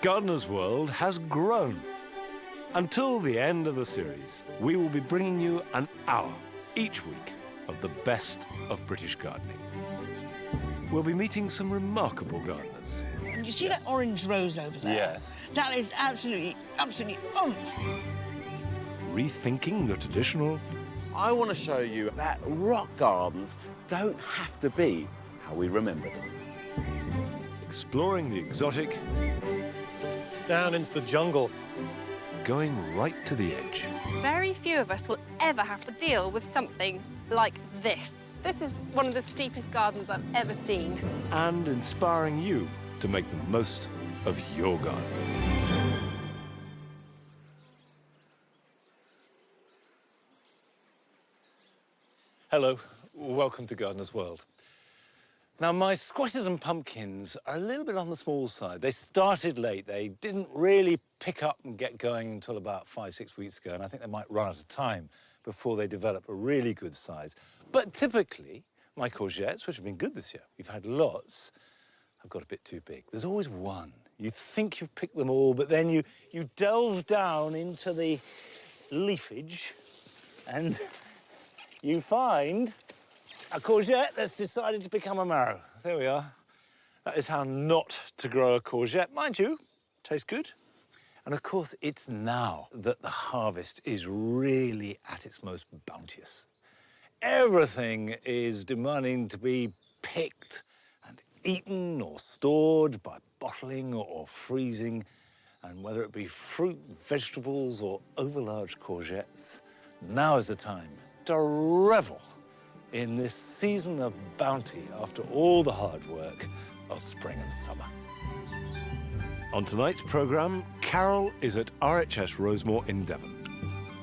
Gardener's World has grown. Until the end of the series, we will be bringing you an hour each week of the best of British gardening. We'll be meeting some remarkable gardeners. And you see that orange rose over there? Yes. That is absolutely Rethinking the traditional. I want to show you that rock gardens don't have to be how we remember them. Exploring the exotic. Down into the jungle. Going right to the edge. Very few of us will ever have to deal with something like this. This is one of the steepest gardens I've ever seen. And inspiring you to make the most of your garden. Hello, welcome to Gardener's World. Now, my squashes and pumpkins are a little bit on the small side. They started late. They didn't really pick up and get going until about 5-6 weeks ago, and I think they might run out of time before they develop a really good size. But typically, my courgettes, which have been good this year, we've had lots, have got a bit too big. There's always one. You think you've picked them all, but then you delve down into the leafage and you find a courgette that's decided to become a marrow. There we are. That is how not to grow a courgette. Mind you, tastes good. And of course, it's now that the harvest is really at its most bounteous. Everything is demanding to be picked and eaten or stored by bottling or freezing. And whether it be fruit, vegetables, or overlarge courgettes, now is the time to revel in this season of bounty after all the hard work of spring and summer. On tonight's programme, Carol is at RHS Rosemore in Devon,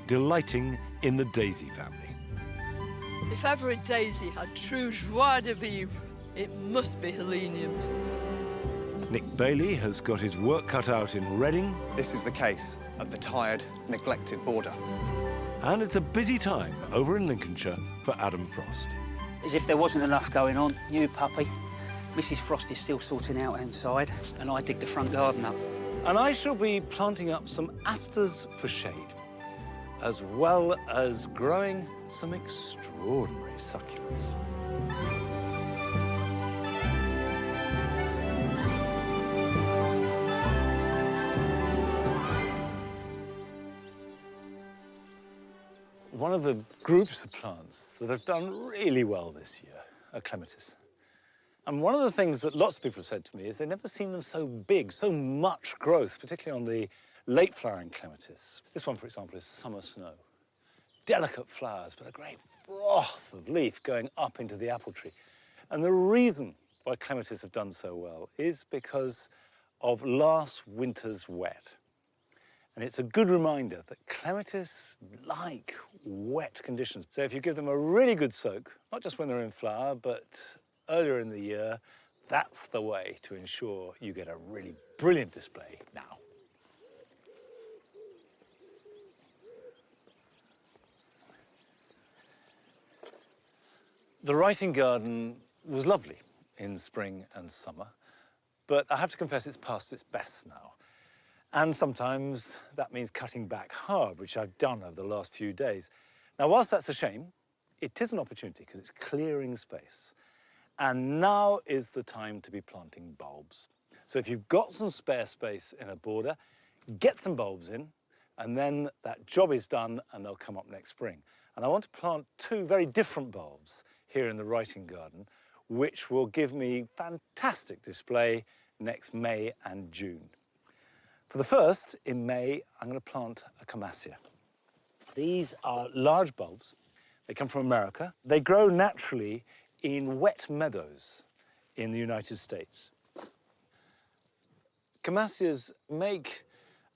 delighting in the daisy family. If ever a daisy had true joie de vivre, it must be Heleniums. Nick Bailey has got his work cut out in Reading. This is the case of the tired, neglected border. And it's a busy time over in Lincolnshire for Adam Frost. As if there wasn't enough going on, new puppy. Mrs. Frost is still sorting out inside, and I dig the front garden up. And I shall be planting up some asters for shade, as well as growing some extraordinary succulents. One of the groups of plants that have done really well this year are clematis. And one of the things that lots of people have said to me is they've never seen them so big, so much growth, particularly on the late flowering clematis. This one, for example, is Summer Snow. Delicate flowers, but a great froth of leaf going up into the apple tree. And the reason why clematis have done so well is because of last winter's wet. And it's a good reminder that clematis like wet conditions. So if you give them a really good soak, not just when they're in flower, but earlier in the year, that's the way to ensure you get a really brilliant display now. The writing garden was lovely in spring and summer, but I have to confess it's past its best now. And sometimes that means cutting back hard, which I've done over the last few days. Now, whilst that's a shame, it is an opportunity because it's clearing space. And now is the time to be planting bulbs. So if you've got some spare space in a border, get some bulbs in, and then that job is done and they'll come up next spring. And I want to plant two very different bulbs here in the writing garden, which will give me fantastic display next May and June. For the first, in May, I'm going to plant a Camassia. These are large bulbs. They come from America. They grow naturally in wet meadows in the United States. Camassias make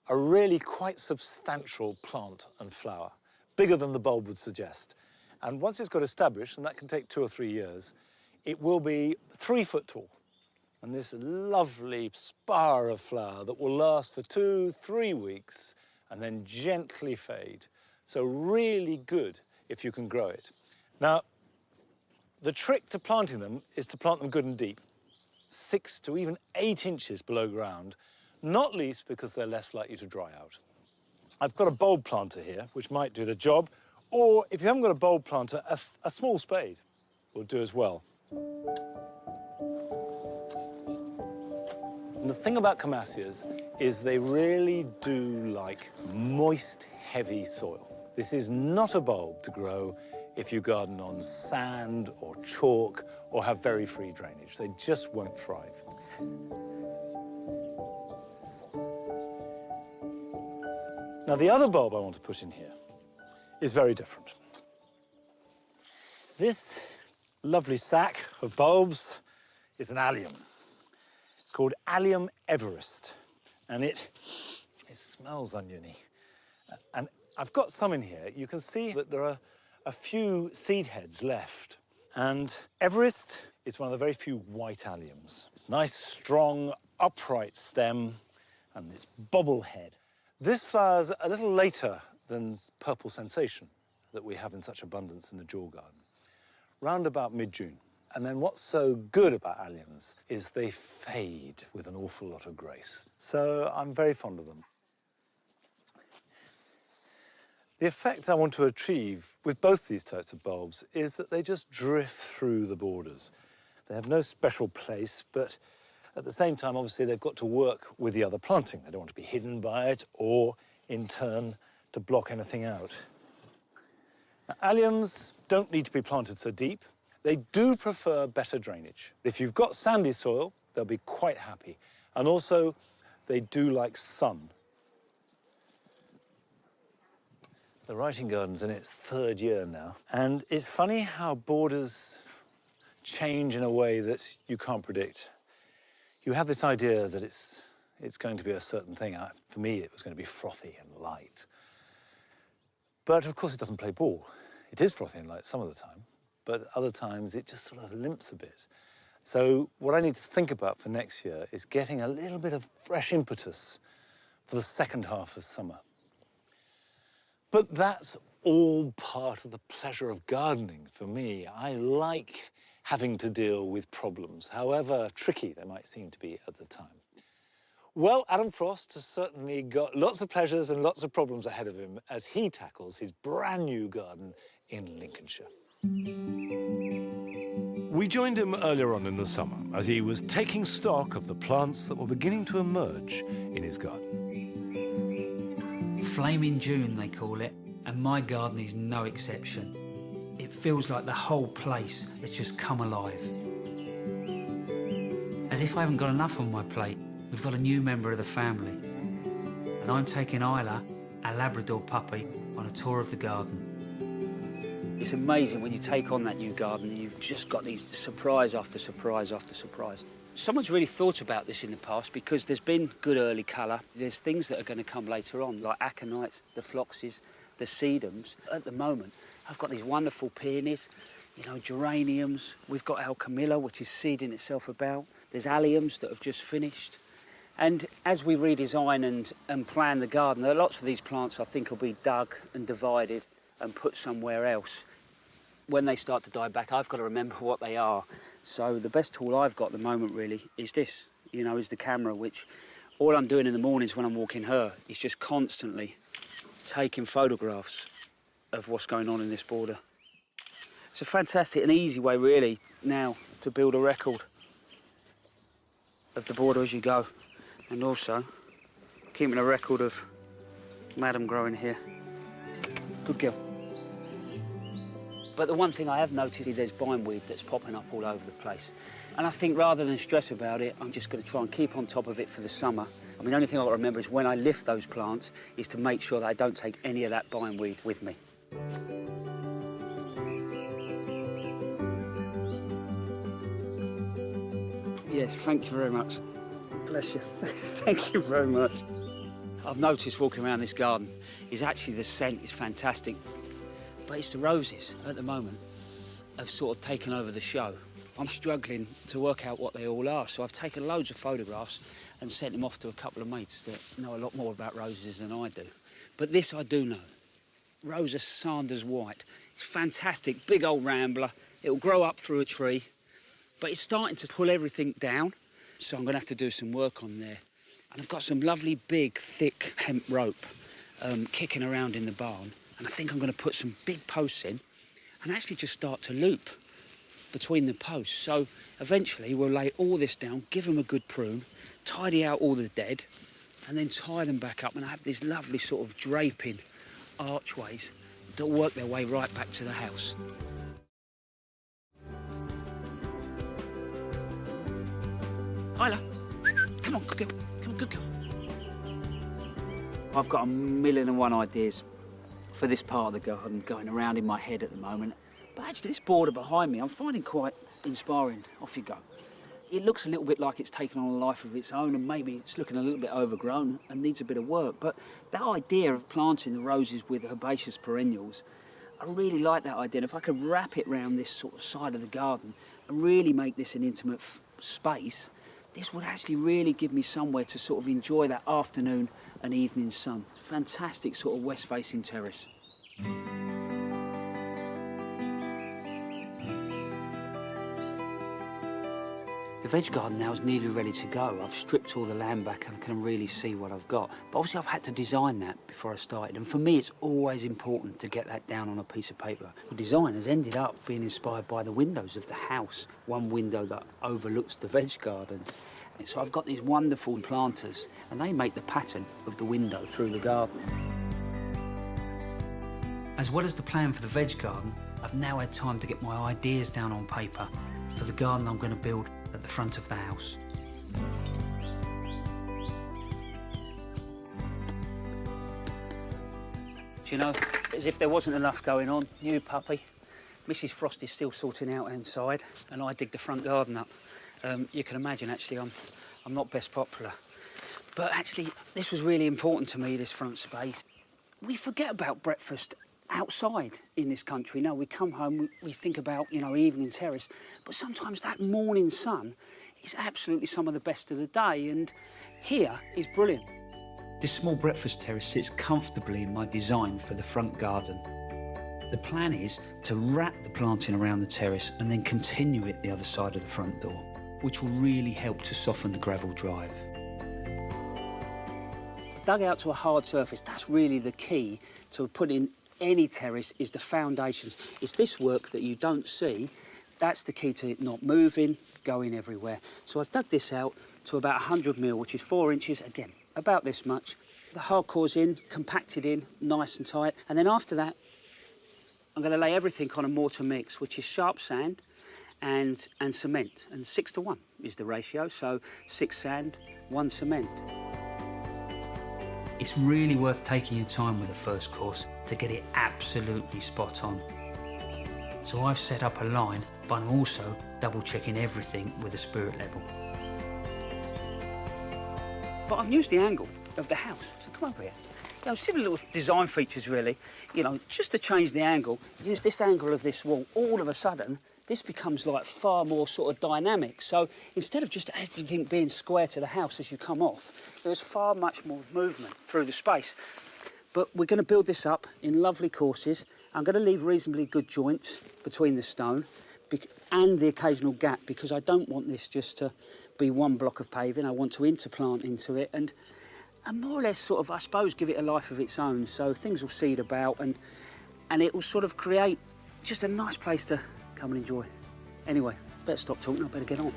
a really quite substantial plant and flower, bigger than the bulb would suggest. And once it's got established, and that can take 2 or 3 years, it will be 3 foot tall. And this lovely spire of flower that will last for 2-3 weeks and then gently fade. So really good if you can grow it. Now, the trick to planting them is to plant them good and deep, 6 to even 8 inches below ground, not least because they're less likely to dry out. I've got a bulb planter here, which might do the job, or if you haven't got a bulb planter, a small spade will do as well. And the thing about Camassias is they really do like moist, heavy soil. This is not a bulb to grow if you garden on sand or chalk or have very free drainage. They just won't thrive. Now, the other bulb I want to put in here is very different. This lovely sack of bulbs is an allium. It's called Allium Everest, and it smells oniony. And I've got some in here. You can see that there are a few seed heads left. And Everest is one of the very few white alliums. It's nice, strong, upright stem, and its bobble head. This flowers a little later than Purple Sensation that we have in such abundance in the Jewel Garden, round about mid-June. And then what's so good about alliums is they fade with an awful lot of grace. So I'm very fond of them. The effect I want to achieve with both these types of bulbs is that they just drift through the borders. They have no special place, but at the same time, obviously, they've got to work with the other planting. They don't want to be hidden by it or, in turn, to block anything out. Now, alliums don't need to be planted so deep. They do prefer better drainage. If you've got sandy soil, they'll be quite happy. And also, they do like sun. The writing garden's in its third year now. And it's funny how borders change in a way that you can't predict. You have this idea that it's going to be a certain thing. For me, it was going to be frothy and light. But of course, it doesn't play ball. It is frothy and light some of the time, but other times it just sort of limps a bit. So what I need to think about for next year is getting a little bit of fresh impetus for the second half of summer. But that's all part of the pleasure of gardening for me. I like having to deal with problems, however tricky they might seem to be at the time. Well, Adam Frost has certainly got lots of pleasures and lots of problems ahead of him as he tackles his brand new garden in Lincolnshire. We joined him earlier on in the summer as he was taking stock of the plants that were beginning to emerge in his garden. Flaming June, they call it, and my garden is no exception. It feels like the whole place has just come alive. As if I haven't got enough on my plate, we've got a new member of the family. And I'm taking Isla, our Labrador puppy, on a tour of the garden. It's amazing when you take on that new garden and you've just got these surprise after surprise after surprise. Someone's really thought about this in the past because there's been good early colour. There's things that are going to come later on, like aconites, the phloxes, the sedums. At the moment, I've got these wonderful peonies, you know, geraniums. We've got alchemilla, which is seeding itself about. There's alliums that have just finished. And as we redesign and plan the garden, there are lots of these plants I think will be dug and divided and put somewhere else. When they start to die back, I've got to remember what they are. So the best tool I've got at the moment really is this, you know, is the camera, which all I'm doing in the mornings when I'm walking her is just constantly taking photographs of what's going on in this border. It's a fantastic and easy way really now to build a record of the border as you go, and also keeping a record of Madam growing here. Good girl. But the one thing I have noticed is there's bindweed that's popping up all over the place. And I think rather than stress about it, I'm just going to try and keep on top of it for the summer. I mean, the only thing I've got to remember is when I lift those plants is to make sure that I don't take any of that bindweed with me. Yes, thank you very much. Bless you. Thank you very much. I've noticed walking around this garden is actually the scent is fantastic. But it's the roses at the moment have sort of taken over the show. I'm struggling to work out what they all are, so I've taken loads of photographs and sent them off to a couple of mates that know a lot more about roses than I do. But this I do know. Rosa Sanders White. It's fantastic, big old rambler. It'll grow up through a tree, but it's starting to pull everything down, so I'm going to have to do some work on there. And I've got some lovely big, thick hemp rope kicking around in the barn. And I think I'm going to put some big posts in and actually just start to loop between the posts. So eventually we'll lay all this down, give them a good prune, tidy out all the dead, and then tie them back up and have these lovely sort of draping archways that work their way right back to the house. Isla, come on, good girl. Come on, good girl. I've got a million and one ideas for this part of the garden going around in my head at the moment. But actually, this border behind me, I'm finding quite inspiring. Off you go. It looks a little bit like it's taken on a life of its own, and maybe it's looking a little bit overgrown and needs a bit of work. But that idea of planting the roses with herbaceous perennials, I really like that idea. And if I could wrap it around this sort of side of the garden and really make this an intimate space, this would actually really give me somewhere to sort of enjoy that afternoon and evening sun. Fantastic sort of west-facing terrace. The veg garden now is nearly ready to go. I've stripped all the land back and can really see what I've got. But obviously I've had to design that before I started. And for me, it's always important to get that down on a piece of paper. The design has ended up being inspired by the windows of the house. One window that overlooks the veg garden. And so I've got these wonderful planters, and they make the pattern of the window through the garden. As well as the plan for the veg garden, I've now had time to get my ideas down on paper for the garden I'm going to build at the front of the house. Do you know, as if there wasn't enough going on, new puppy, Mrs. Frost is still sorting out inside, and I dig the front garden up. You can imagine, actually, I'm not best popular. But actually, this was really important to me, this front space. We forget about breakfast outside in this country. No, we come home, we think about, you know, evening terrace, but sometimes that morning sun is absolutely some of the best of the day, and here is brilliant. This small breakfast terrace sits comfortably in my design for the front garden. The plan is to wrap the planting around the terrace and then continue it the other side of the front door, which will really help to soften the gravel drive. Dug out to a hard surface, that's really the key to putting any terrace, is the foundations. It's this work that you don't see, that's the key to it not moving, going everywhere. So I've dug this out to about 100 mil, which is 4 inches, again, about this much. The hardcore's in, compacted in, nice and tight. And then after that, I'm going to lay everything on a mortar mix, which is sharp sand and cement. And 6:1 is the ratio, so 6 sand, 1 cement. It's really worth taking your time with the first course to get it absolutely spot on. So I've set up a line, but I'm also double-checking everything with a spirit level. But I've used the angle of the house, so come over here. You know, similar little design features, really. You know, just to change the angle, use this angle of this wall, all of a sudden, this becomes like far more sort of dynamic. So instead of just everything being square to the house as you come off, there's far much more movement through the space. But we're going to build this up in lovely courses. I'm going to leave reasonably good joints between the stone and the occasional gap, because I don't want this just to be one block of paving. I want to interplant into it and more or less sort of, I suppose, give it a life of its own. So things will seed about and it will sort of create just a nice place to come and enjoy. Anyway, better stop talking, I better get on.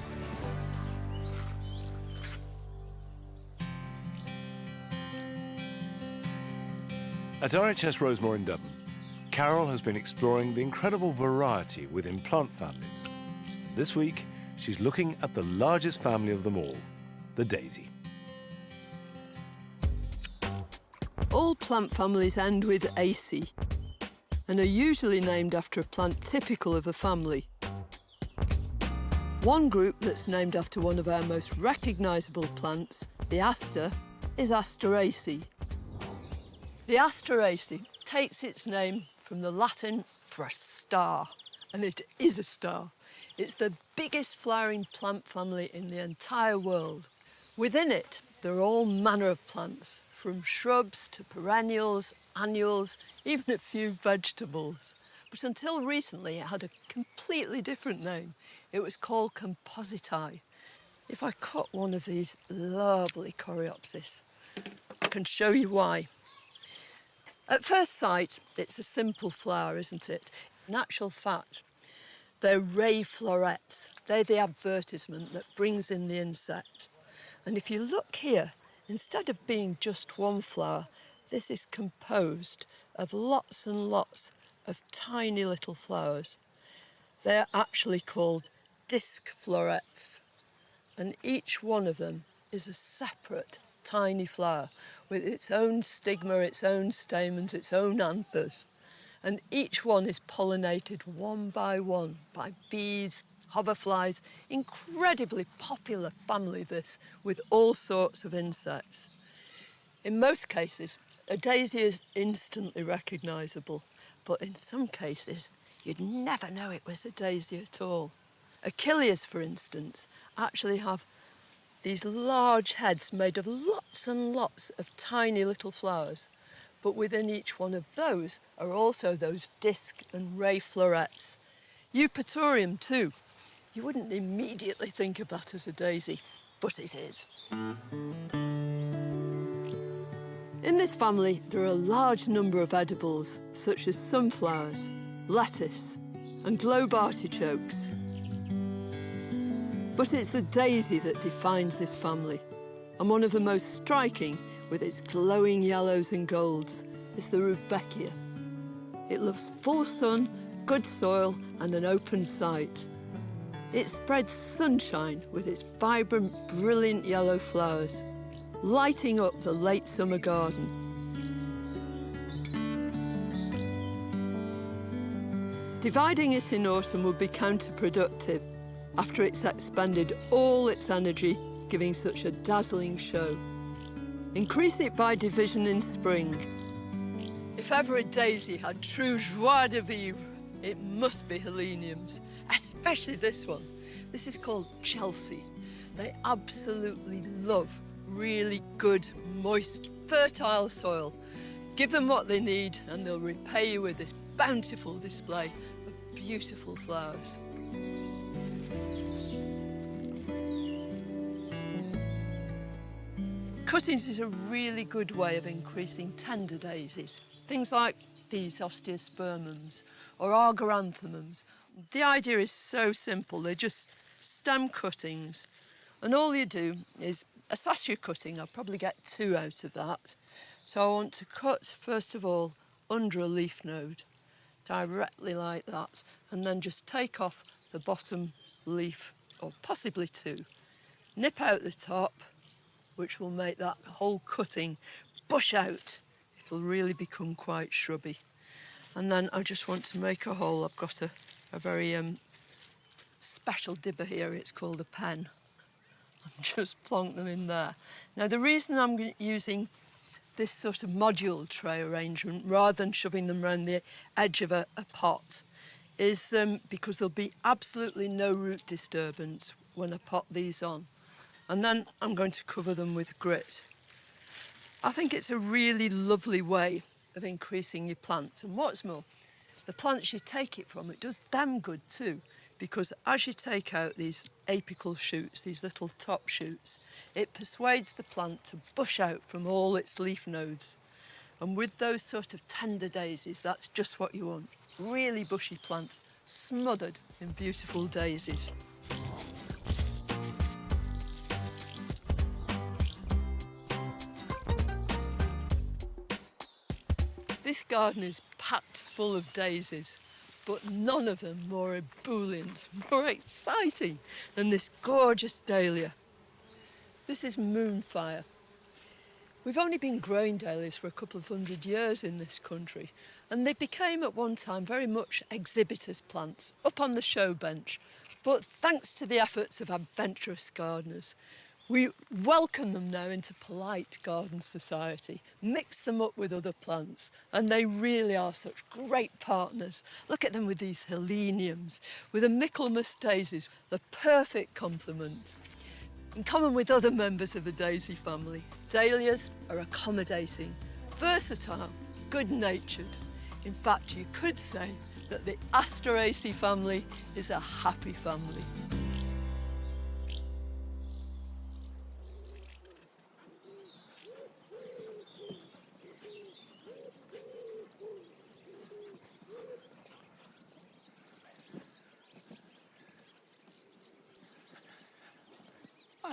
At RHS Rosemore in Devon, Carol has been exploring the incredible variety within plant families. This week, she's looking at the largest family of them all, the daisy. All plant families end with Aceae and are usually named after a plant typical of a family. One group that's named after one of our most recognisable plants, the aster, is Asteraceae. The Asteraceae takes its name from the Latin for a star, and it is a star. It's the biggest flowering plant family in the entire world. Within it, there are all manner of plants, from shrubs to perennials, annuals, even a few vegetables. But until recently, it had a completely different name. It was called Compositae. If I cut one of these lovely coreopsis, I can show you why. At first sight, it's a simple flower, isn't it? In actual fact, they're ray florets. They're the advertisement that brings in the insect. And if you look here, instead of being just one flower, this is composed of lots and lots of tiny little flowers. They're actually called disc florets. And each one of them is a separate tiny flower with its own stigma, its own stamens, its own anthers. And each one is pollinated one by bees, hoverflies. Incredibly popular family, this, with all sorts of insects. In most cases, a daisy is instantly recognisable, but in some cases, you'd never know it was a daisy at all. Achilles, for instance, actually have these large heads made of lots and lots of tiny little flowers. But within each one of those are also those disc and ray florets. Eupatorium too. You wouldn't immediately think of that as a daisy, but it is. In this family, there are a large number of edibles, such as sunflowers, lettuce, and globe artichokes. But it's the daisy that defines this family, and one of the most striking, with its glowing yellows and golds, is the Rudbeckia. It loves full sun, good soil, and an open sight. It spreads sunshine with its vibrant, brilliant yellow flowers, lighting up the late summer garden. Dividing it in autumn would be counterproductive after it's expended all its energy giving such a dazzling show. Increase it by division in spring. If ever a daisy had true joie de vivre, it must be heleniums, especially this one. This is called Chelsea. They absolutely love really good, moist, fertile soil. Give them what they need and they'll repay you with this bountiful display of beautiful flowers. Cuttings is a really good way of increasing tender daisies. Things like these osteospermums or argyranthemums. The idea is so simple, they're just stem cuttings. And all you do is a sachet cutting. I'll probably get 2 out of that. So I want to cut, first of all, under a leaf node, directly like that, and then just take off the bottom leaf, or possibly 2. Nip out the top, which will make that whole cutting bush out. It'll really become quite shrubby. And then I just want to make a hole. I've got a very special dibber here. It's called a pen. And just plonk them in there. Now, the reason I'm using this sort of module tray arrangement rather than shoving them around the edge of a pot is because there'll be absolutely no root disturbance when I pot these on. And then I'm going to cover them with grit. I think it's a really lovely way of increasing your plants. And what's more, the plants you take it from, it does them good too, because as you take out these apical shoots, these little top shoots, it persuades the plant to bush out from all its leaf nodes. And with those sort of tender daisies, that's just what you want. Really bushy plants, smothered in beautiful daisies. This garden is packed full of daisies, but none of them more ebullient, more exciting than this gorgeous dahlia. This is Moonfire. We've only been growing dahlias for a couple of 100 years in this country, and they became at one time very much exhibitors' plants, up on the show bench. But thanks to the efforts of adventurous gardeners, we welcome them now into polite garden society, mix them up with other plants, and they really are such great partners. Look at them with these heleniums, with the Michaelmas daisies, the perfect complement. In common with other members of the daisy family, dahlias are accommodating, versatile, good-natured. In fact, you could say that the Asteraceae family is a happy family.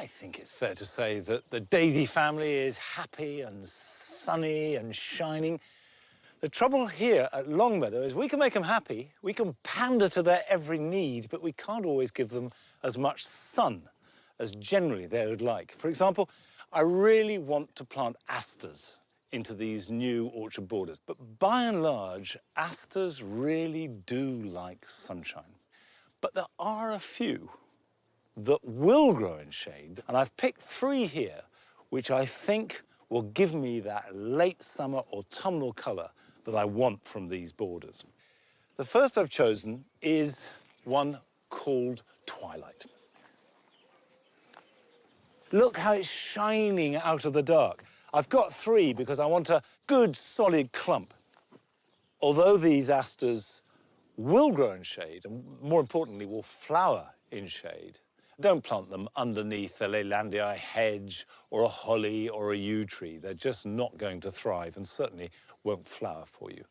I think it's fair to say that the daisy family is happy and sunny and shining. The trouble here at Longmeadow is we can make them happy, we can pander to their every need, but we can't always give them as much sun as generally they would like. For example, I really want to plant asters into these new orchard borders, but by and large, asters really do like sunshine. But there are a few that will grow in shade, and I've picked 3 here, which I think will give me that late summer autumnal colour that I want from these borders. The first I've chosen is one called Twilight. Look how it's shining out of the dark. I've got 3 because I want a good, solid clump. Although these asters will grow in shade, and more importantly, will flower in shade, don't plant them underneath a Leylandii hedge or a holly or a yew tree. They're just not going to thrive and certainly won't flower for you.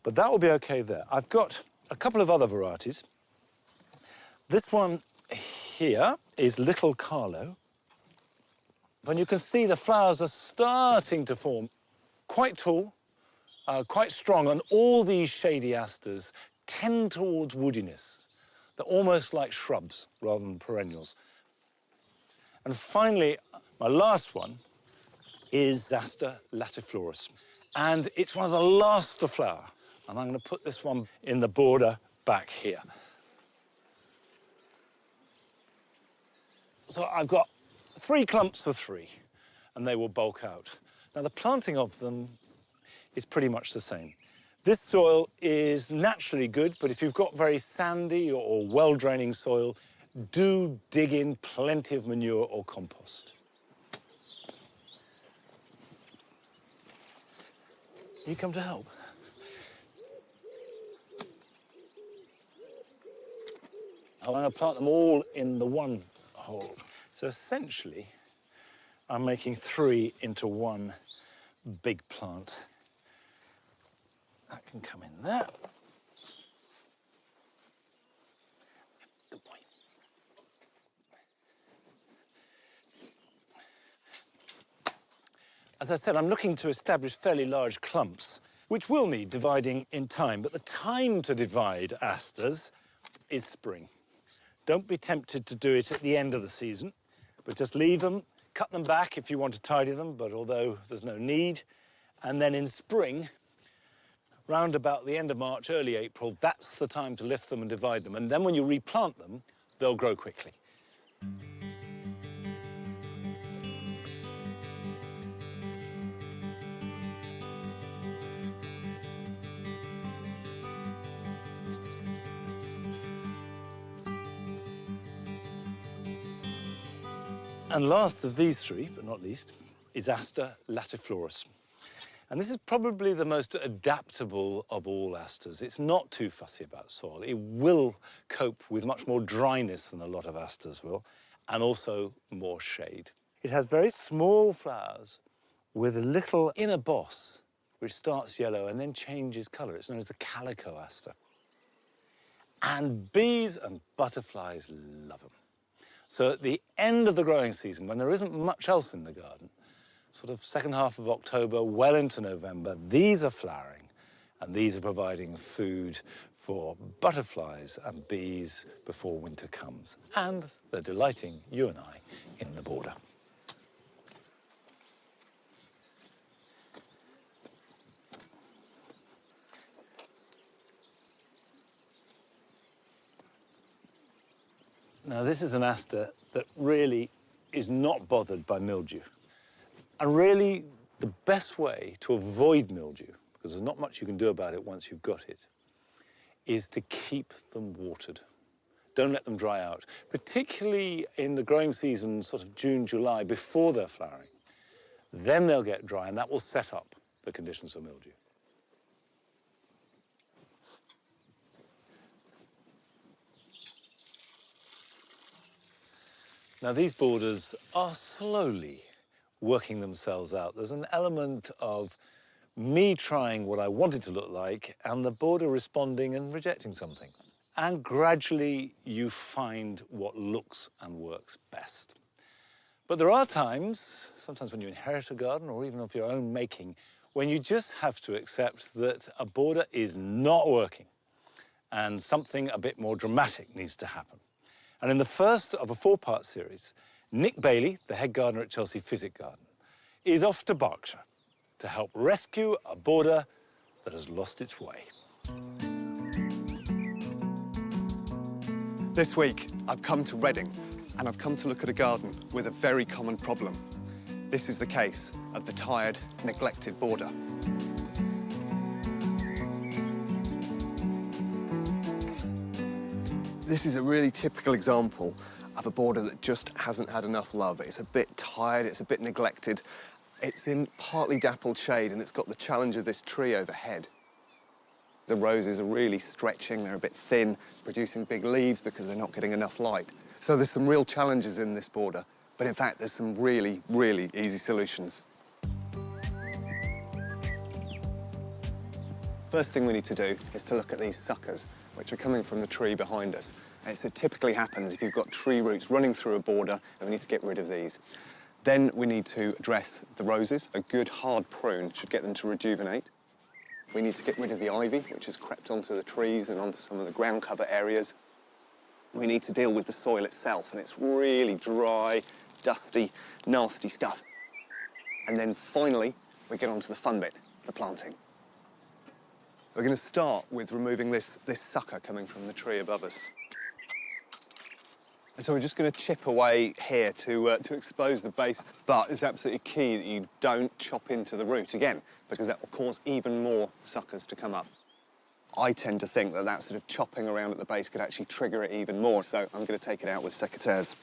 But that will be okay there. I've got a couple of other varieties. This one here is Little Carlo. And you can see the flowers are starting to form. Quite tall, quite strong, and all these shady asters tend towards woodiness. They're almost like shrubs rather than perennials. And finally, my last one is Aster latiflorus. And it's one of the last to flower. And I'm going to put this one in the border back here. So I've got 3 clumps of 3, and they will bulk out. Now, the planting of them is pretty much the same. This soil is naturally good, but if you've got very sandy or well-draining soil, do dig in plenty of manure or compost. You come to help. I'm going to plant them all in the one hole. So essentially, I'm making 3 into one big plant. That can come in there. Good boy. As I said, I'm looking to establish fairly large clumps, which will need dividing in time, but the time to divide asters is spring. Don't be tempted to do it at the end of the season, but just leave them, cut them back if you want to tidy them, but although there's no need, and then in spring, round about the end of March, early April, that's the time to lift them and divide them. And then when you replant them, they'll grow quickly. And last of these 3, but not least, is Aster latiflorus. And this is probably the most adaptable of all asters. It's not too fussy about soil. It will cope with much more dryness than a lot of asters will, and also more shade. It has very small flowers with a little inner boss, which starts yellow and then changes colour. It's known as the calico aster. And bees and butterflies love them. So at the end of the growing season, when there isn't much else in the garden, sort of second half of October, well into November, these are flowering, and these are providing food for butterflies and bees before winter comes. And they're delighting you and I in the border. Now, this is an aster that really is not bothered by mildew. And really, the best way to avoid mildew, because there's not much you can do about it once you've got it, is to keep them watered. Don't let them dry out, particularly in the growing season, sort of June, July, before they're flowering. Then they'll get dry, and that will set up the conditions for mildew. Now, these borders are slowly working themselves out. There's an element of me trying what I want it to look like and the border responding and rejecting something. And gradually you find what looks and works best. But there are times, sometimes when you inherit a garden or even of your own making, when you just have to accept that a border is not working and something a bit more dramatic needs to happen. And in the first of a 4-part series, Nick Bailey, the head gardener at Chelsea Physic Garden, is off to Berkshire to help rescue a border that has lost its way. This week, I've come to Reading, and I've come to look at a garden with a very common problem. This is the case of the tired, neglected border. This is a really typical example of a border that just hasn't had enough love. It's a bit tired, it's a bit neglected. It's in partly dappled shade, and it's got the challenge of this tree overhead. The roses are really stretching, they're a bit thin, producing big leaves because they're not getting enough light. So there's some real challenges in this border, but in fact there's some really, really easy solutions. First thing we need to do is to look at these suckers, which are coming from the tree behind us. And it typically happens if you've got tree roots running through a border, and we need to get rid of these. Then we need to address the roses. A good hard prune should get them to rejuvenate. We need to get rid of the ivy, which has crept onto the trees and onto some of the ground cover areas. We need to deal with the soil itself, and it's really dry, dusty, nasty stuff. And then finally, we get onto the fun bit, the planting. We're going to start with removing this sucker coming from the tree above us. And so we're just going to chip away here to expose the base, but it's absolutely key that you don't chop into the root again, because that will cause even more suckers to come up. I tend to think that that sort of chopping around at the base could actually trigger it even more, so I'm going to take it out with secateurs.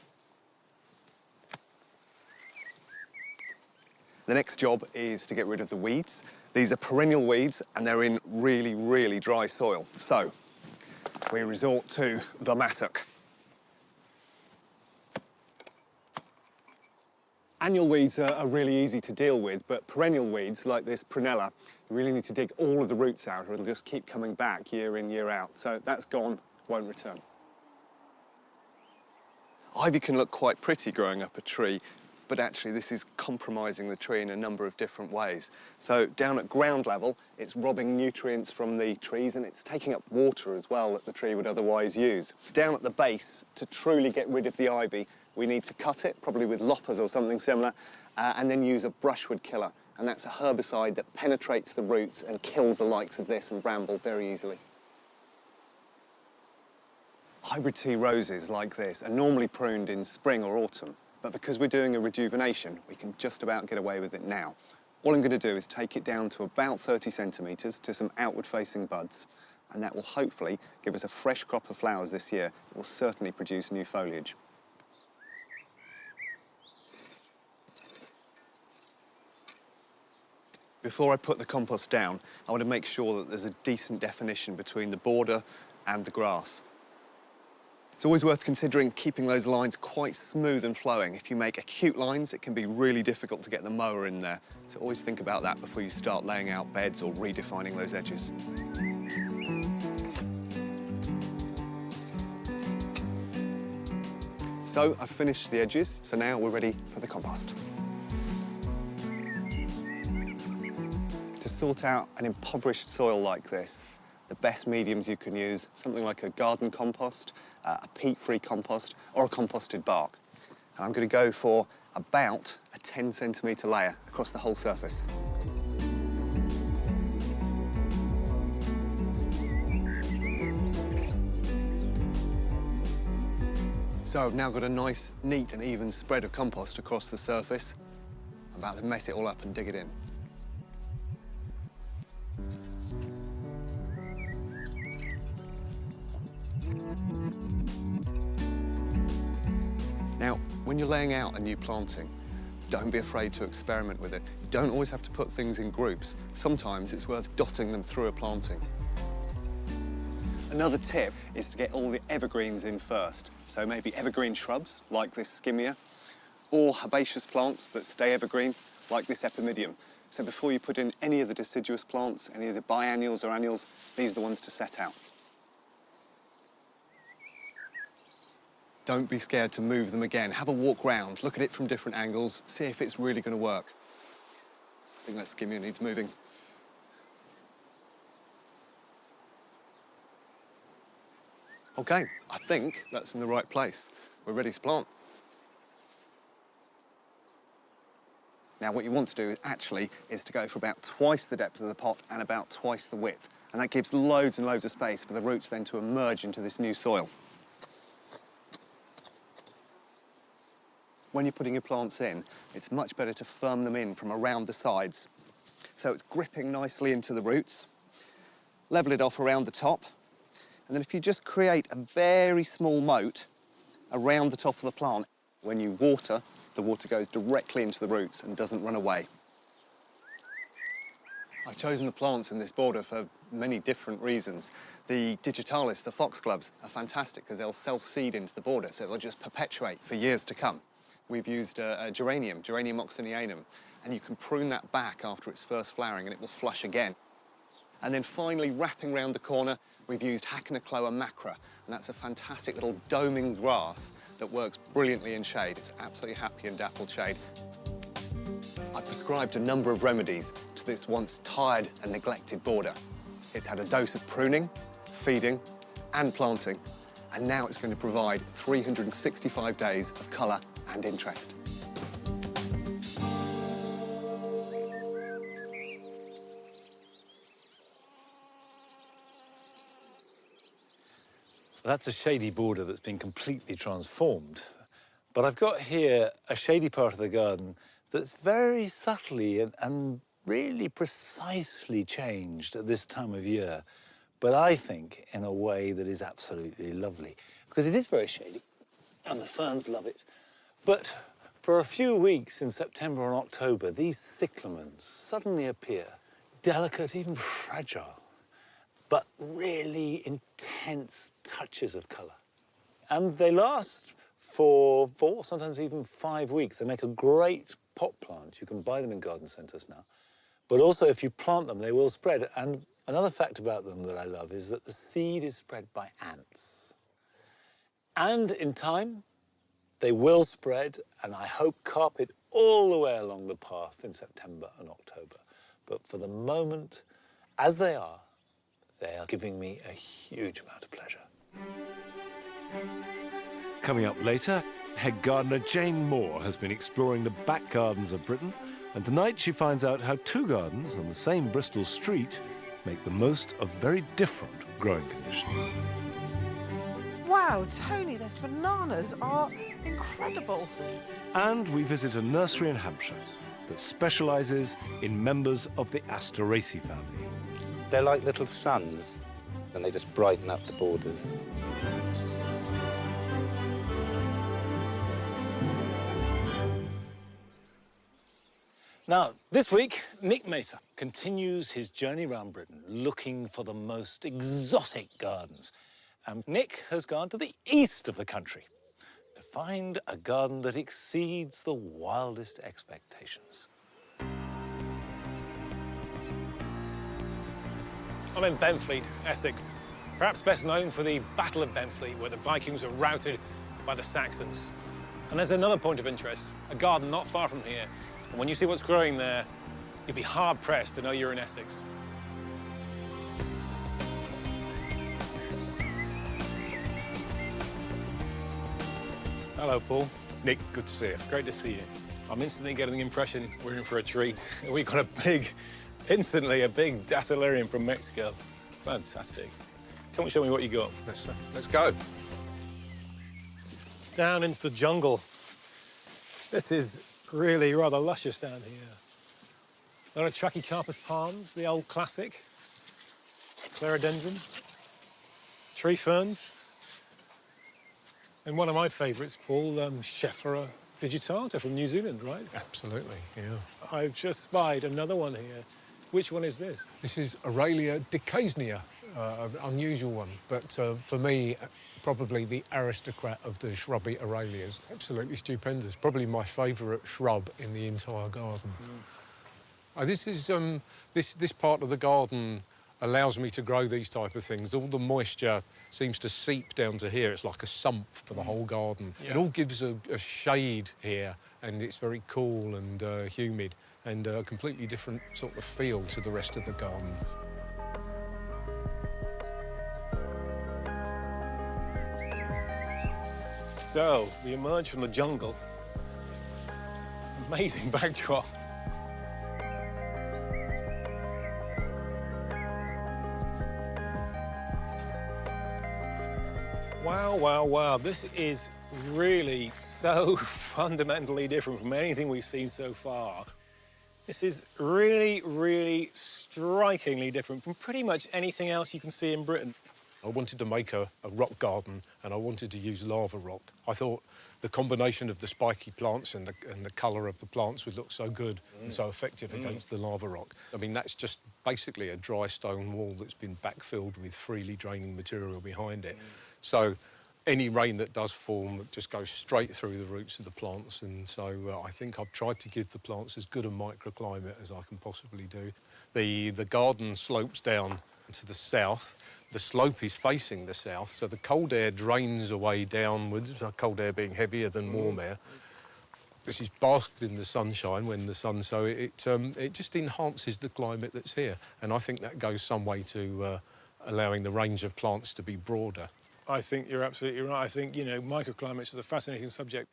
The next job is to get rid of the weeds. These are perennial weeds, and they're in really, really dry soil. So we resort to the mattock. Annual weeds are really easy to deal with, but perennial weeds, like this prunella, you really need to dig all of the roots out, or it'll just keep coming back year in, year out. So that's gone, won't return. Ivy can look quite pretty growing up a tree, but actually this is compromising the tree in a number of different ways. So down at ground level, it's robbing nutrients from the trees, and it's taking up water as well that the tree would otherwise use. Down at the base, to truly get rid of the ivy, we need to cut it, probably with loppers or something similar, and then use a brushwood killer. And that's a herbicide that penetrates the roots and kills the likes of this and bramble very easily. Hybrid tea roses like this are normally pruned in spring or autumn, but because we're doing a rejuvenation, we can just about get away with it now. All I'm going to do is take it down to about 30 centimetres to some outward-facing buds, and that will hopefully give us a fresh crop of flowers this year. It will certainly produce new foliage. Before I put the compost down, I want to make sure that there's a decent definition between the border and the grass. It's always worth considering keeping those lines quite smooth and flowing. If you make acute lines, it can be really difficult to get the mower in there. So always think about that before you start laying out beds or redefining those edges. So I've finished the edges, so now we're ready for the compost. To sort out an impoverished soil like this, the best mediums you can use, something like a garden compost, a peat-free compost, or a composted bark. And I'm going to go for about a 10 centimetre layer across the whole surface. So I've now got a nice, neat and even spread of compost across the surface. I'm about to mess it all up and dig it in. Now, when you're laying out a new planting, don't be afraid to experiment with it. You don't always have to put things in groups. Sometimes it's worth dotting them through a planting. Another tip is to get all the evergreens in first. So maybe evergreen shrubs, like this skimia, or herbaceous plants that stay evergreen, like this epimedium. So before you put in any of the deciduous plants, any of the biennials or annuals, these are the ones to set out. Don't be scared to move them again. Have a walk round, look at it from different angles, see if it's really going to work. I think that skimmer needs moving. OK, I think that's in the right place. We're ready to plant. Now, what you want to do actually is to go for about twice the depth of the pot and about twice the width. And that gives loads and loads of space for the roots then to emerge into this new soil. When you're putting your plants in, it's much better to firm them in from around the sides. So it's gripping nicely into the roots. Level it off around the top. And then if you just create a very small moat around the top of the plant, when you water, the water goes directly into the roots and doesn't run away. I've chosen the plants in this border for many different reasons. The digitalis, the foxgloves, are fantastic because they'll self-seed into the border, so they'll just perpetuate for years to come. We've used a geranium, Geranium oxonianum, and you can prune that back after its first flowering and it will flush again. And then finally, wrapping round the corner, we've used Hacknacloa macra, and that's a fantastic little doming grass that works brilliantly in shade. It's absolutely happy in dappled shade. I've prescribed a number of remedies to this once tired and neglected border. It's had a dose of pruning, feeding, and planting, and now it's going to provide 365 days of colour and interest. That's a shady border that's been completely transformed. But I've got here a shady part of the garden that's very subtly and really precisely changed at this time of year, but I think in a way that is absolutely lovely, because it is very shady, and the ferns love it. But for a few weeks in September and October, these cyclamens suddenly appear, delicate, even fragile, but really intense touches of colour. And they last for 4, sometimes even 5 weeks. They make a great pot plant. You can buy them in garden centres now. But also, if you plant them, they will spread. And another fact about them that I love is that the seed is spread by ants. And in time, they will spread, and I hope carpet all the way along the path in September and October. But for the moment, as they are giving me a huge amount of pleasure. Coming up later, head gardener Jane Moore has been exploring the back gardens of Britain, and tonight she finds out how 2 gardens on the same Bristol street make the most of very different growing conditions. Wow, Tony, those bananas are incredible. And we visit a nursery in Hampshire that specialises in members of the Asteraceae family. They're like little suns, and they just brighten up the borders. Now, this week, Nick Mesa continues his journey around Britain looking for the most exotic gardens. And Nick has gone to the east of the country to find a garden that exceeds the wildest expectations. I'm in Benfleet, Essex, perhaps best known for the Battle of Benfleet, where the Vikings were routed by the Saxons. And there's another point of interest, a garden not far from here. And when you see what's growing there, you'll be hard-pressed to know you're in Essex. Hello, Paul. Nick, good to see you. Great to see you. I'm instantly getting the impression we're in for a treat. We've got instantly a big Asteraceae from Mexico. Fantastic. Come and show me what you got. Let's go. Down into the jungle. This is really rather luscious down here. A lot of Trachycarpus palms, the old classic. Clerodendron. Tree ferns. And one of my favourites, Paul, Schefflera digitata from New Zealand, right? Absolutely, yeah. I've just spied another one here. Which one is this? This is Aralia decasnea, an unusual one, but for me, probably the aristocrat of the shrubby Aralias. Absolutely stupendous. Probably my favourite shrub in the entire garden. This is this part of the garden allows me to grow these type of things. All the moisture seems to seep down to here. It's like a sump for the whole garden. Yeah. It all gives a shade here, and it's very cool and humid, and a completely different sort of feel to the rest of the garden. So, we emerge from the jungle. Amazing backdrop. Wow, wow, wow. This is really so fundamentally different from anything we've seen so far. This is really, really strikingly different from pretty much anything else you can see in Britain. I wanted to make a rock garden, and I wanted to use lava rock. I thought the combination of the spiky plants and the colour of the plants would look so good and so effective against the lava rock. I mean, that's just basically a dry stone wall that's been backfilled with freely draining material behind it. So any rain that does form just goes straight through the roots of the plants, and so I think I've tried to give the plants as good a microclimate as I can possibly do. The garden slopes down to the south. The slope is facing the south, so the cold air drains away downwards, cold air being heavier than warm air. This is basked in the sunshine when the sun, so it just enhances the climate that's here, and I think that goes some way to allowing the range of plants to be broader. I think you're absolutely right. I think, you know, microclimates is a fascinating subject.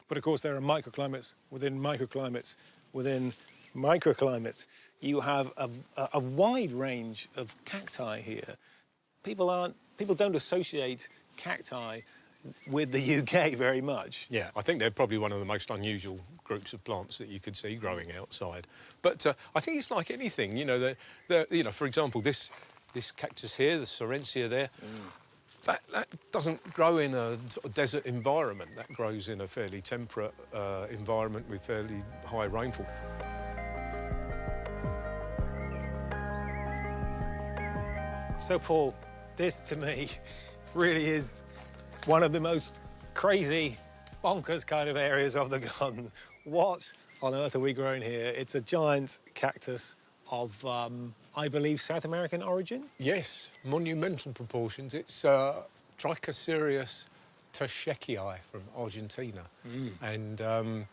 But of course, there are microclimates within microclimates within microclimates. You have a wide range of cacti here. People don't associate cacti with the UK very much. Yeah, I think they're probably one of the most unusual groups of plants that you could see growing outside. But I think it's like anything, you know, you know, for example, this cactus here, the Asteraceae there, that doesn't grow in a sort of desert environment. That grows in a fairly temperate environment with fairly high rainfall. So, Paul, this to me really is one of the most crazy, bonkers kind of areas of the garden. What on earth are we growing here? It's a giant cactus of, I believe, South American origin? Yes, monumental proportions. It's Trichocereus terschekii from Argentina. And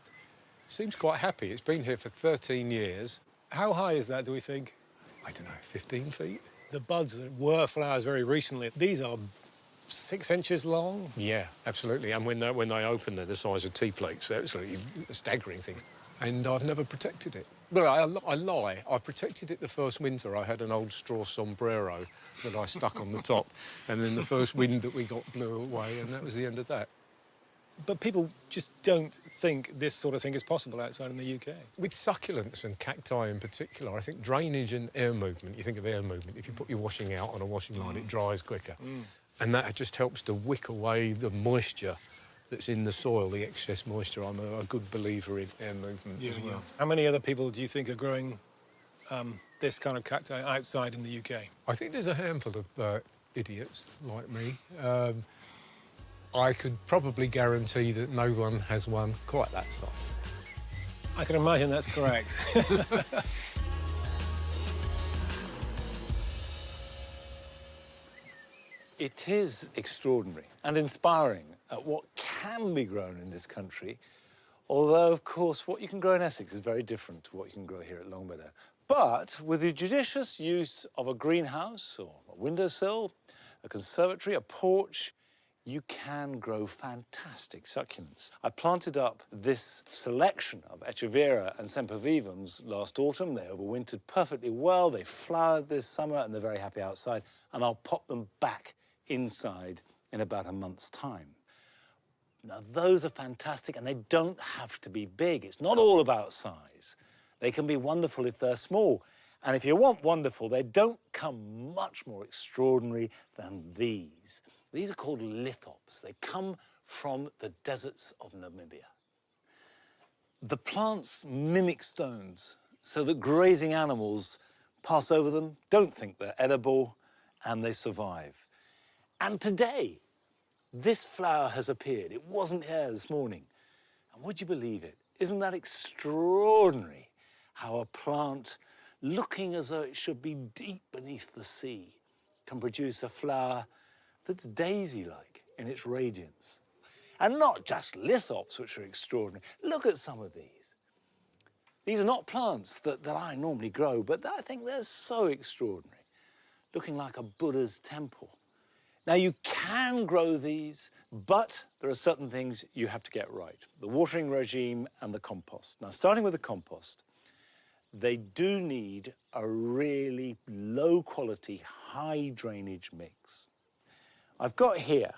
seems quite happy. It's been here for 13 years. How high is that, do we think? I don't know, 15 feet? The buds that were flowers very recently, these are 6 inches long? Yeah, absolutely. And when they open, they're the size of tea plates. They're absolutely staggering things. And I've never protected it. Well, I lie. I protected it the first winter. I had an old straw sombrero that I stuck on the top. And then the first wind that we got blew away, and that was the end of that. But people just don't think this sort of thing is possible outside in the UK. With succulents and cacti in particular, I think drainage and air movement, you think of air movement, if you put your washing out on a washing line, it dries quicker. And that just helps to wick away the moisture that's in the soil, the excess moisture. I'm a good believer in air movement as well. How many other people do you think are growing this kind of cacti outside in the UK? I think there's a handful of idiots like me. I could probably guarantee that no one has one quite that size. I can imagine that's correct. It is extraordinary and inspiring at what can be grown in this country, although, of course, what you can grow in Essex is very different to what you can grow here at Longmeadow. But with the judicious use of a greenhouse or a windowsill, a conservatory, a porch, you can grow fantastic succulents. I planted up this selection of Echeveria and Sempervivums last autumn. They overwintered perfectly well. They flowered this summer and they're very happy outside. And I'll pop them back inside in about a month's time. Now, those are fantastic and they don't have to be big. It's not all about size. They can be wonderful if they're small. And if you want wonderful, they don't come much more extraordinary than these. These are called lithops. They come from the deserts of Namibia. The plants mimic stones so that grazing animals pass over them, don't think they're edible, and they survive. And today, this flower has appeared. It wasn't here this morning. And would you believe it? Isn't that extraordinary how a plant looking as though it should be deep beneath the sea, can produce a flower that's daisy-like in its radiance. And not just lithops, which are extraordinary. Look at some of these. These are not plants that I normally grow, but I think they're so extraordinary, looking like a Buddha's temple. Now, you can grow these, but there are certain things you have to get right. The watering regime and the compost. Now, starting with the compost, they do need a really low-quality, high-drainage mix. I've got here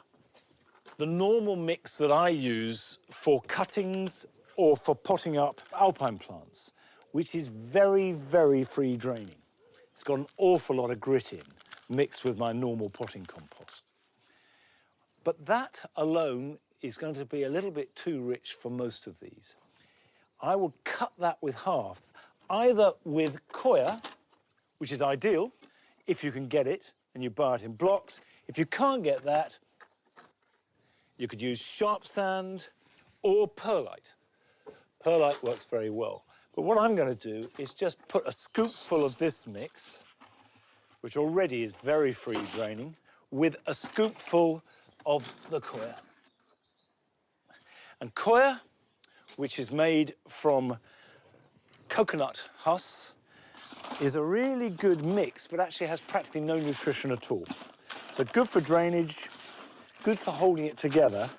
the normal mix that I use for cuttings or for potting up alpine plants, which is very, very free draining. It's got an awful lot of grit in, mixed with my normal potting compost. But that alone is going to be a little bit too rich for most of these. I will cut that with half, either with coir, which is ideal if you can get it and you buy it in blocks. If you can't get that, you could use sharp sand or perlite. Perlite works very well. But what I'm going to do is just put a scoopful of this mix, which already is very free draining, with a scoopful of the coir. And coir, which is made from coconut husk, is a really good mix, but actually has practically no nutrition at all. So good for drainage, good for holding it together,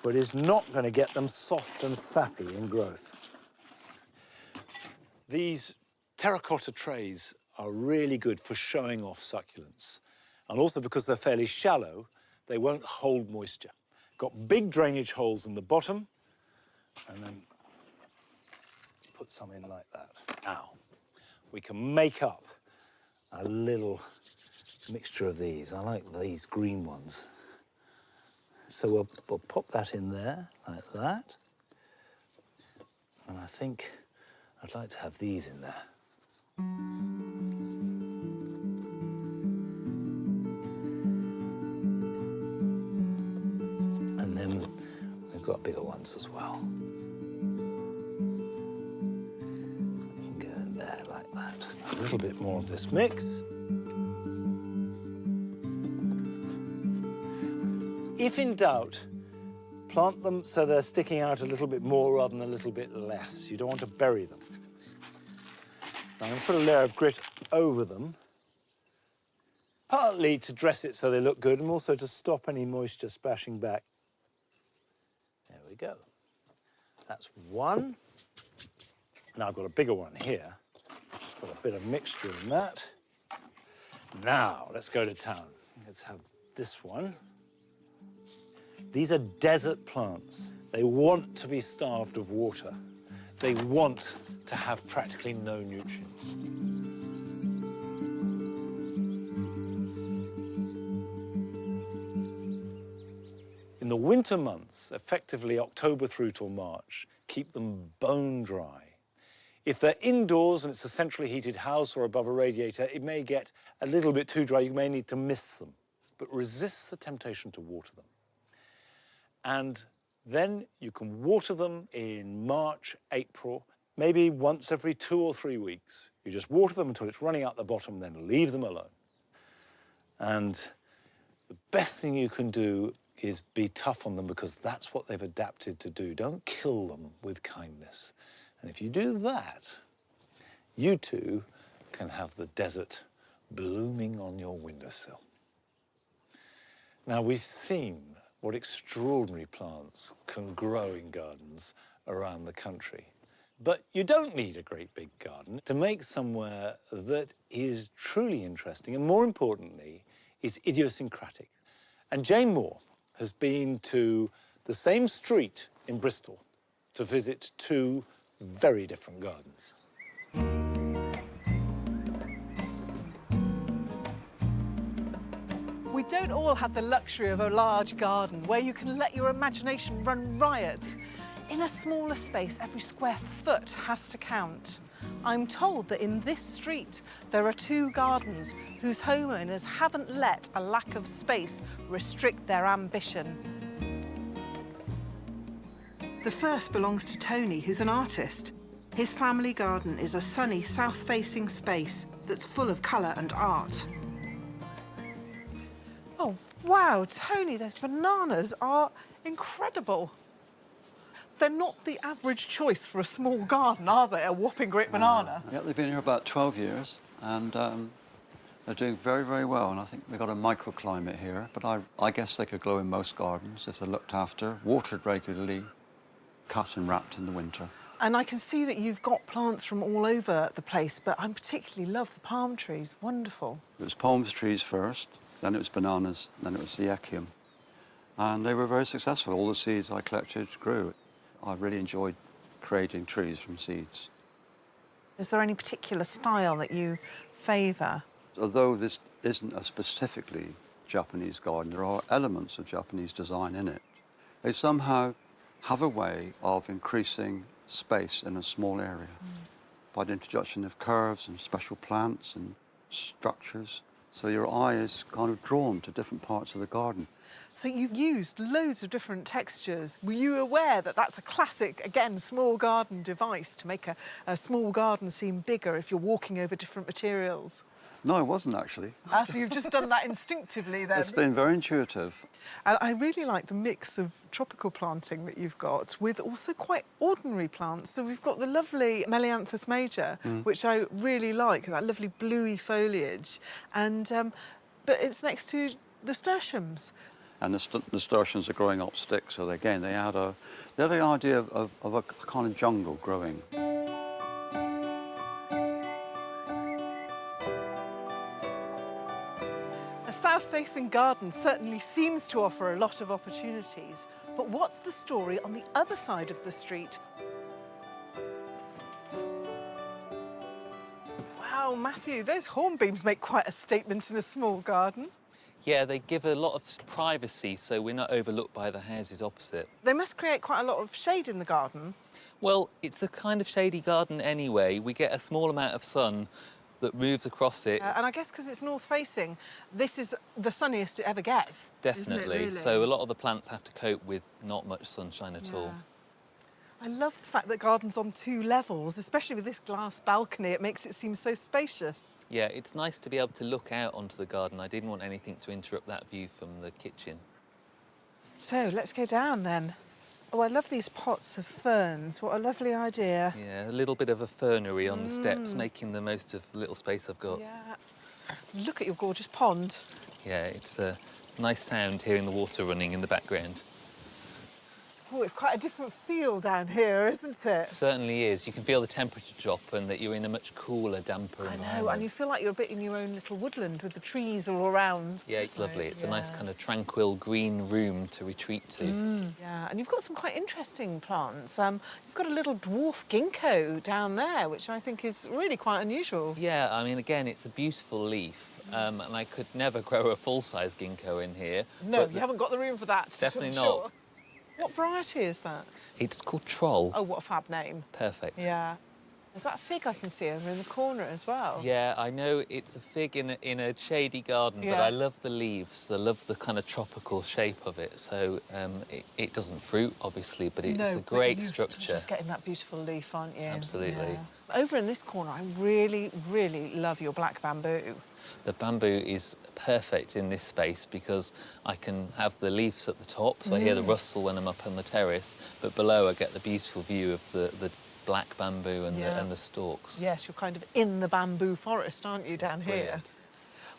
but is not going to get them soft and sappy in growth. These terracotta trays are really good for showing off succulents. And also because they're fairly shallow, they won't hold moisture. Got big drainage holes in the bottom, and then put some in like that. Now, we can make up a little mixture of these. I like these green ones. So we'll pop that in there, like that. And I think I'd like to have these in there. And then we've got bigger ones as well. You can go in there like that. A little bit more of this mix. If in doubt, plant them so they're sticking out a little bit more rather than a little bit less. You don't want to bury them. Now, I'm going to put a layer of grit over them, partly to dress it so they look good and also to stop any moisture splashing back. There we go. That's one. Now I've got a bigger one here. Got a bit of mixture in that. Now, let's go to town. Let's have this one. These are desert plants. They want to be starved of water. They want to have practically no nutrients. In the winter months, effectively October through till March, keep them bone dry. If they're indoors and it's a centrally heated house or above a radiator, it may get a little bit too dry. You may need to mist them, but resist the temptation to water them. And then you can water them in March, April, maybe once every 2 or 3 weeks. You just water them until it's running out the bottom, then leave them alone. And the best thing you can do is be tough on them because that's what they've adapted to do. Don't kill them with kindness. And if you do that, you too can have the desert blooming on your windowsill. Now, we've seen what extraordinary plants can grow in gardens around the country. But you don't need a great big garden to make somewhere that is truly interesting and, more importantly, is idiosyncratic. And Jane Moore has been to the same street in Bristol to visit 2 very different gardens. We don't all have the luxury of a large garden where you can let your imagination run riot. In a smaller space, every square foot has to count. I'm told that in this street, there are 2 gardens whose homeowners haven't let a lack of space restrict their ambition. The first belongs to Tony, who's an artist. His family garden is a sunny, south-facing space that's full of colour and art. Oh, wow, Tony, those bananas are incredible. They're not the average choice for a small garden, are they? A whopping great banana. Yeah, they've been here about 12 years, and they're doing very, very well. And I think we've got a microclimate here, but I guess they could grow in most gardens if they're looked after, watered regularly, cut and wrapped in the winter. And I can see that you've got plants from all over the place, but I particularly love the palm trees. Wonderful. It was palm trees first, then it was bananas, then it was the echium. And they were very successful. All the seeds I collected grew. I really enjoyed creating trees from seeds. Is there any particular style that you favour? Although this isn't a specifically Japanese garden, there are elements of Japanese design in it. They somehow have a way of increasing space in a small area by the introduction of curves and special plants and structures. So your eye is kind of drawn to different parts of the garden. So you've used loads of different textures. Were you aware that that's a classic, again, small garden device to make a small garden seem bigger if you're walking over different materials? No, it wasn't actually. So you've just done that instinctively then? It's been very intuitive. And I really like the mix of tropical planting that you've got with also quite ordinary plants. So we've got the lovely Melianthus major, which I really like, that lovely bluey foliage. And but it's next to nasturtiums. And the nasturtiums are growing up sticks, so again, they had the idea of a kind of jungle growing. A south-facing garden certainly seems to offer a lot of opportunities, but what's the story on the other side of the street? Wow, Matthew, those hornbeams make quite a statement in a small garden. Yeah, they give a lot of privacy, so we're not overlooked by the houses opposite. They must create quite a lot of shade in the garden. Well, it's a kind of shady garden anyway. We get a small amount of sun that moves across it. And I guess because it's north-facing, this is the sunniest it ever gets. Definitely. Isn't it, really? So a lot of the plants have to cope with not much sunshine at all. I love the fact that garden's on 2 levels, especially with this glass balcony. It makes it seem so spacious. Yeah, it's nice to be able to look out onto the garden. I didn't want anything to interrupt that view from the kitchen. So let's go down then. Oh, I love these pots of ferns. What a lovely idea. Yeah, a little bit of a fernery on the steps, making the most of the little space I've got. Yeah. Look at your gorgeous pond. Yeah, it's a nice sound hearing the water running in the background. Oh, it's quite a different feel down here, isn't it? It certainly is. You can feel the temperature drop and that you're in a much cooler, damper environment. I know, and you feel like you're a bit in your own little woodland with the trees all around. Yeah, it's lovely. It's a nice kind of tranquil green room to retreat to. Yeah, and you've got some quite interesting plants. You've got a little dwarf ginkgo down there, which I think is really quite unusual. Yeah, I mean, again, it's a beautiful leaf. And I could never grow a full-size ginkgo in here. No, you haven't got the room for that. Definitely not. Sure. What variety is that? It's called Troll. Oh, what a fab name. Perfect. Yeah. Is that a fig I can see over in the corner as well? Yeah, I know it's a fig in a shady garden, but I love the leaves. I love the kind of tropical shape of it. So it doesn't fruit, obviously, but it's a great structure. You're just getting that beautiful leaf, aren't you? Absolutely. Yeah. Over in this corner, I really, really love your black bamboo. The bamboo is perfect in this space because I can have the leaves at the top, so I hear the rustle when I'm up on the terrace, but below I get the beautiful view of the black bamboo and the stalks. Yes, you're kind of in the bamboo forest, aren't you, down here? Brilliant.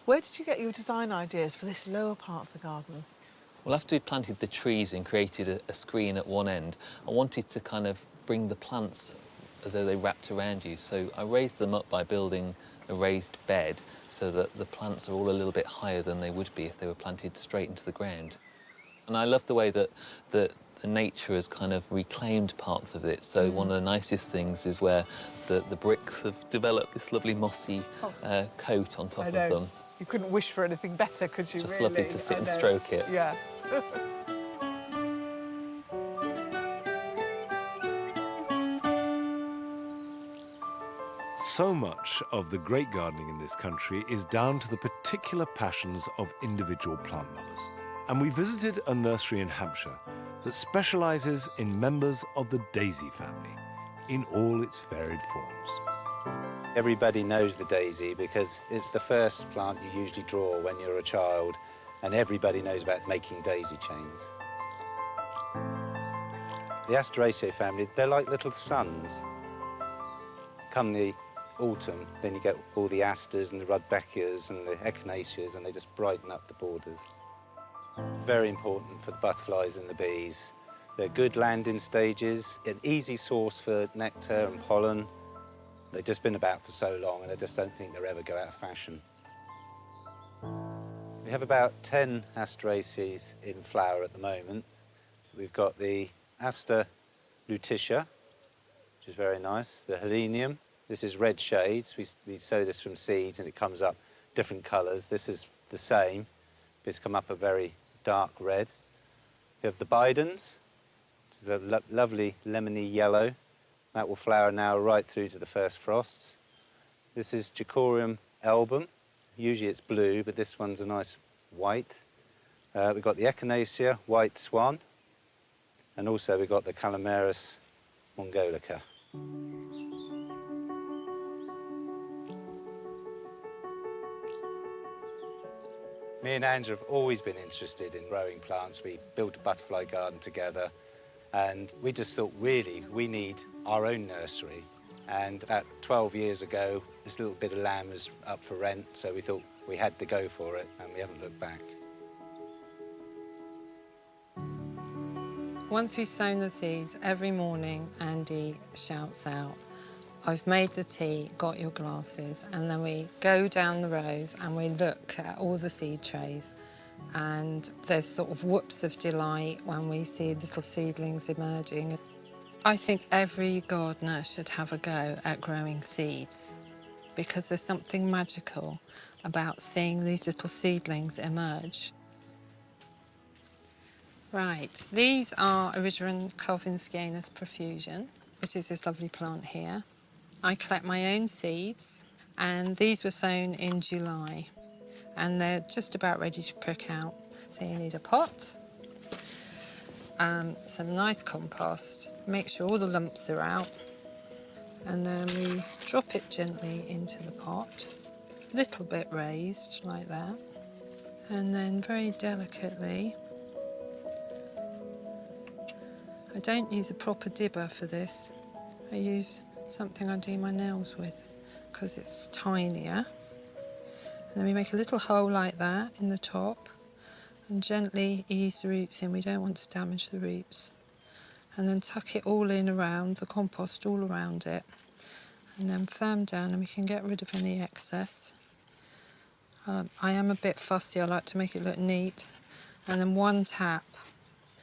Where did you get your design ideas for this lower part of the garden? Well, after we planted the trees and created a screen at one end, I wanted to kind of bring the plants as though they wrapped around you. So I raised them up by building a raised bed so that the plants are all a little bit higher than they would be if they were planted straight into the ground. And I love the way that the nature has kind of reclaimed parts of it. So one of the nicest things is where the bricks have developed this lovely mossy coat on top of them. You couldn't wish for anything better, could you, Just really? lovely to sit and stroke it. Yeah. So much of the great gardening in this country is down to the particular passions of individual plant lovers. And we visited a nursery in Hampshire that specialises in members of the daisy family, in all its varied forms. Everybody knows the daisy because it's the first plant you usually draw when you're a child, and everybody knows about making daisy chains. The Asteraceae family, they're like little suns. Come the autumn, then you get all the asters and the rudbeckias and the echinaceas, and they just brighten up the borders. Very important for the butterflies and the bees. They're good landing stages, an easy source for nectar and pollen. They've just been about for so long, and I just don't think they'll ever go out of fashion. We have about 10 Asteraceae in flower at the moment. We've got the Aster lutetia, which is very nice, the Helenium. This is red shades. We sow this from seeds, and it comes up different colours. This is the same. It's come up a very dark red. We have the Bidens, the lovely lemony yellow. That will flower now right through to the first frosts. This is Jacorium album. Usually it's blue, but this one's a nice white. We've got the Echinacea, white swan, and also we've got the Calameris mongolica. Me and Andrew have always been interested in growing plants. We built a butterfly garden together, and we just thought, really, we need our own nursery. And about 12 years ago, this little bit of land was up for rent, so we thought we had to go for it, and we haven't looked back. Once we've sown the seeds, every morning Andy shouts out, "I've made the tea, got your glasses," and then we go down the rows and we look at all the seed trays, and there's sort of whoops of delight when we see little seedlings emerging. I think every gardener should have a go at growing seeds because there's something magical about seeing these little seedlings emerge. Right, these are Erigeron Calvinskianus profusion, which is this lovely plant here. I collect my own seeds, and these were sown in July, and they're just about ready to prick out. So you need a pot, some nice compost, make sure all the lumps are out, and then we drop it gently into the pot, a little bit raised like that, and then very delicately. I don't use a proper dibber for this. I use something I do my nails with because it's tinier. And then we make a little hole like that in the top and gently ease the roots in. We don't want to damage the roots. And then tuck it all in around, the compost all around it. And then firm down and we can get rid of any excess. I am a bit fussy, I like to make it look neat. And then one tap.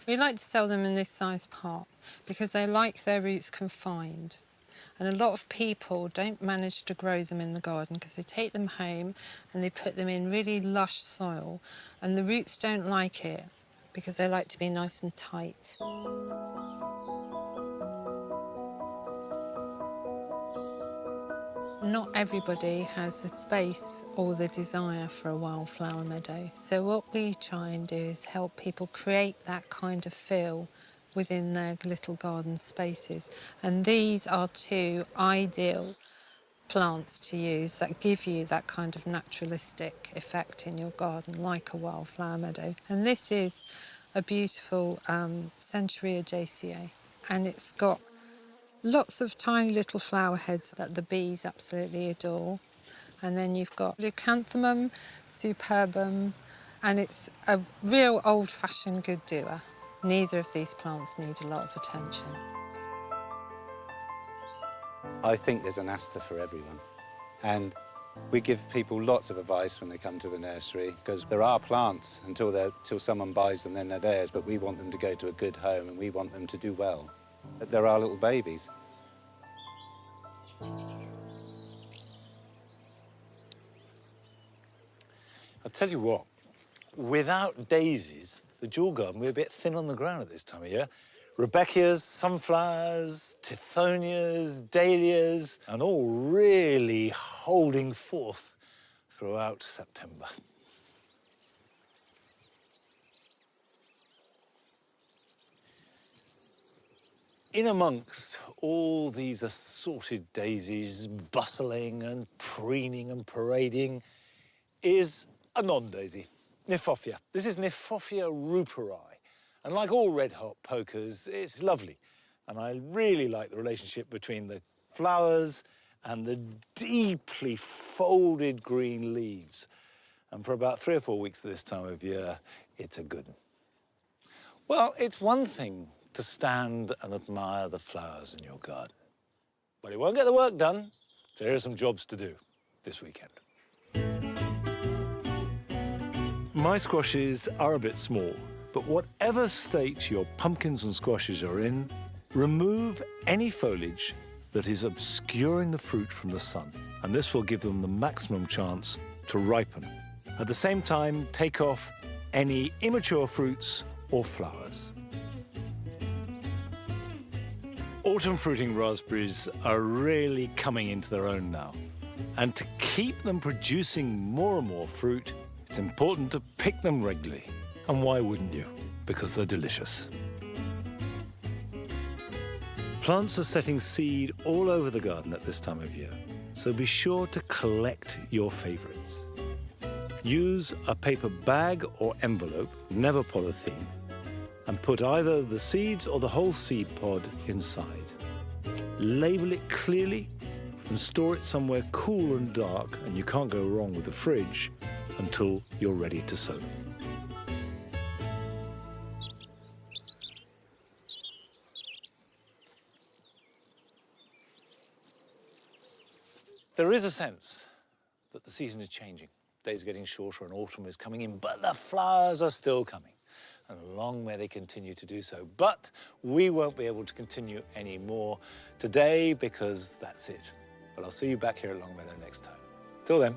We like to sell them in this size pot because they like their roots confined. And a lot of people don't manage to grow them in the garden because they take them home and they put them in really lush soil, and the roots don't like it because they like to be nice and tight. Not everybody has the space or the desire for a wildflower meadow. So what we try and do is help people create that kind of feel within their little garden spaces. And these are two ideal plants to use that give you that kind of naturalistic effect in your garden, like a wildflower meadow. And this is a beautiful Rejuvenating, and it's got lots of tiny little flower heads that the bees absolutely adore. And then you've got Leucanthemum superbum, and it's a real old-fashioned good doer. Neither of these plants need a lot of attention. I think there's an aster for everyone. And we give people lots of advice when they come to the nursery, because there are plants until someone buys them, then they're theirs, but we want them to go to a good home and we want them to do well. They're our little babies. I'll tell you what, without daisies, the jewel garden, we're a bit thin on the ground at this time of year. Rudbeckias, sunflowers, tithonias, dahlias, and all really holding forth throughout September. in amongst all these assorted daisies, bustling and preening and parading, is a non-daisy, Kniphofia. This is Kniphofia ruperi. And like all red hot pokers, it's lovely. And I really like the relationship between the flowers and the deeply folded green leaves. And for about 3 or 4 weeks this time of year, it's a good one. Well, it's one thing to stand and admire the flowers in your garden, but it won't get the work done, so here are some jobs to do this weekend. My squashes are a bit small, but whatever state your pumpkins and squashes are in, remove any foliage that is obscuring the fruit from the sun, and this will give them the maximum chance to ripen. At the same time, take off any immature fruits or flowers. Autumn fruiting raspberries are really coming into their own now. And to keep them producing more and more fruit, it's important to pick them regularly. And why wouldn't you? Because they're delicious. Plants are setting seed all over the garden at this time of year, so be sure to collect your favorites. Use a paper bag or envelope, never polythene, and put either the seeds or the whole seed pod inside. Label it clearly and store it somewhere cool and dark, and you can't go wrong with the fridge until you're ready to sow them. There is a sense that the season is changing. Days are getting shorter and autumn is coming in, but the flowers are still coming. And long may they continue to do so. But we won't be able to continue anymore today because that's it. But I'll see you back here at Longmeadow next time. Till then.